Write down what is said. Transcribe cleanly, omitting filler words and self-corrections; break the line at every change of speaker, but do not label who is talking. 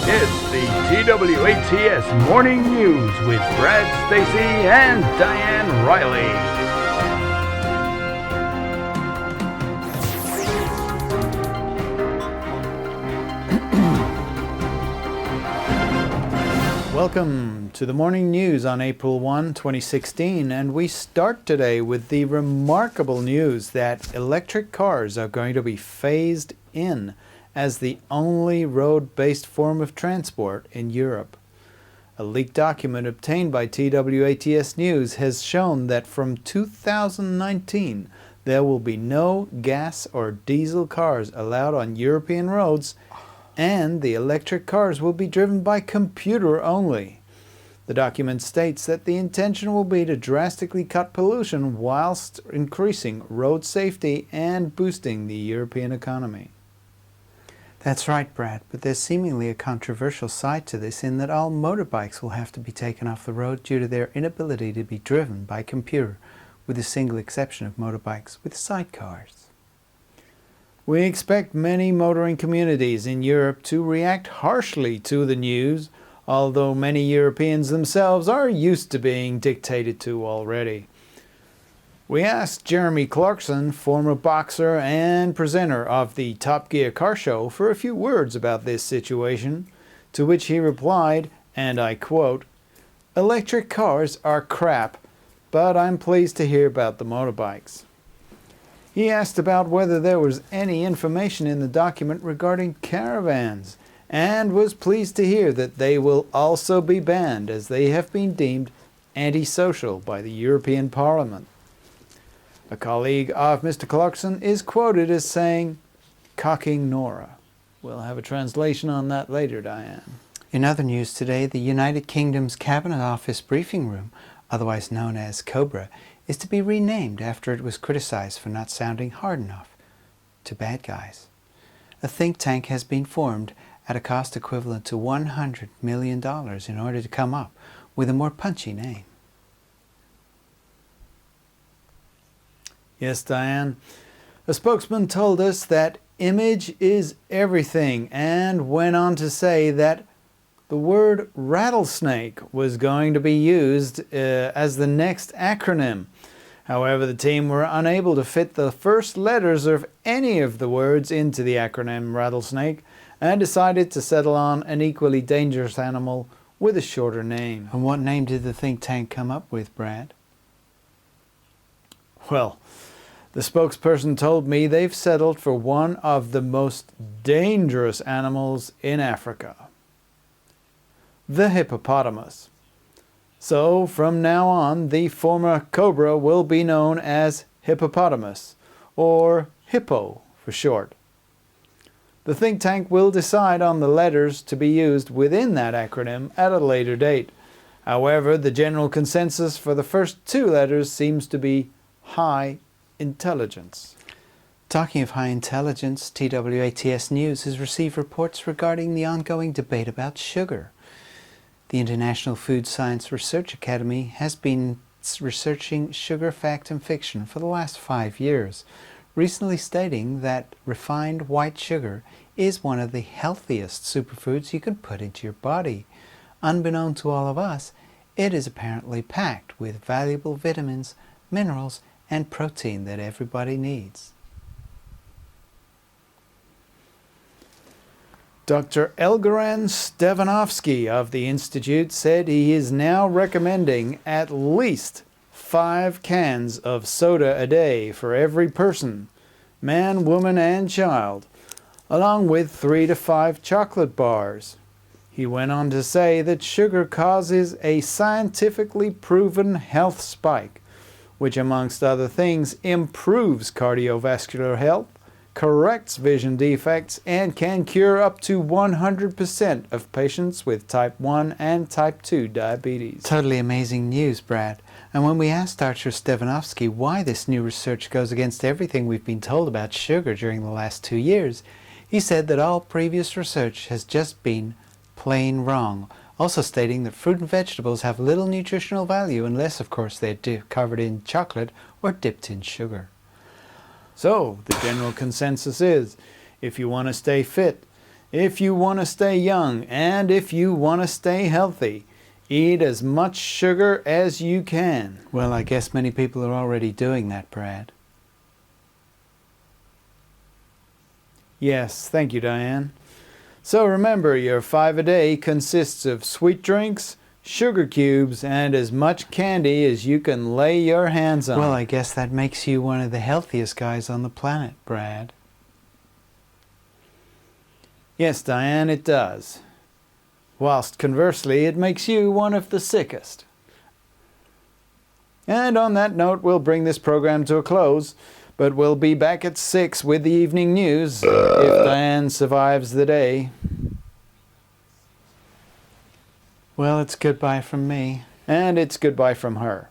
It's the TWATS Morning News with Brad Stacy and Diane Riley.
Welcome to the Morning News on April 1, 2016, and we start today with the remarkable news that electric cars are going to be phased in as the only road-based form of transport in Europe. A leaked document obtained by TWATS News has shown that from 2019 there will be no gas or diesel cars allowed on European roads, and the electric cars will be driven by computer only. The document states that the intention will be to drastically cut pollution whilst increasing road safety and boosting the European economy. That's right, Brad, but there's seemingly a controversial side to this in that all motorbikes will have to be taken off the road due to their inability to be driven by computer, with the single exception of motorbikes with sidecars. We expect many motoring communities in Europe to react harshly to the news, although many Europeans themselves are used to being dictated to already. We asked Jeremy Clarkson, former boxer and presenter of the Top Gear car show, for a few words about this situation, to which he replied, and I quote, "Electric cars are crap, but I'm pleased to hear about the motorbikes." He asked about whether there was any information in the document regarding caravans, and was pleased to hear that they will also be banned as they have been deemed antisocial by the European Parliament. A colleague of Mr. Clarkson is quoted as saying, "Cocking Nora." We'll have a translation on that later, Diane.
In other news today, the United Kingdom's Cabinet Office briefing room, otherwise known as COBRA, is to be renamed after it was criticized for not sounding hard enough to bad guys. A think tank has been formed at a cost equivalent to $100 million in order to come up with a more punchy name.
Yes, Diane. A spokesman told us that image is everything and went on to say that the word rattlesnake was going to be used as the next acronym. However, the team were unable to fit the first letters of any of the words into the acronym rattlesnake and decided to settle on an equally dangerous animal with a shorter name.
And what name did the think tank come up with, Brad?
Well, the spokesperson told me they've settled for one of the most dangerous animals in Africa: the hippopotamus. So from now on, the former cobra will be known as hippopotamus, or hippo for short. The think tank will decide on the letters to be used within that acronym at a later date. However, the general consensus for the first two letters seems to be high intelligence.
Talking of high intelligence, TWATS News has received reports regarding the ongoing debate about sugar. The International Food Science Research Academy has been researching sugar fact and fiction for the last 5 years, recently stating that refined white sugar is one of the healthiest superfoods you can put into your body. Unbeknown to all of us, it is apparently packed with valuable vitamins, minerals, and protein that everybody needs.
Dr. Elgoran Stevanovsky of the Institute said he is now recommending at least 5 cans of soda a day for every person, man, woman, and child, along with 3 to 5 chocolate bars. He went on to say that sugar causes a scientifically proven health spike, which amongst other things improves cardiovascular health, corrects vision defects, and can cure up to 100% of patients with type 1 and type 2 diabetes.
Totally amazing news, Brad. And when we asked Dr. Stevanovsky why this new research goes against everything we've been told about sugar during the last 2 years, he said that all previous research has just been plain wrong, also stating that fruit and vegetables have little nutritional value unless, of course, they're covered in chocolate or dipped in sugar.
So, the general consensus is, if you want to stay fit, If you want to stay young and if you want to stay healthy, eat as much sugar as you can.
Well, I guess many people are already doing that, Brad.
Yes, thank you, Diane. So remember, your 5 a day consists of sweet drinks, sugar cubes, and as much candy as you can lay your hands on.
Well, I guess that makes you one of the healthiest guys on the planet, Brad.
Yes, Diane, it does. Whilst conversely, it makes you one of the sickest. And on that note, we'll bring this program to a close, but we'll be back at 6 with the evening news, if Diane survives the day.
Well, it's goodbye from me.
And it's goodbye from her.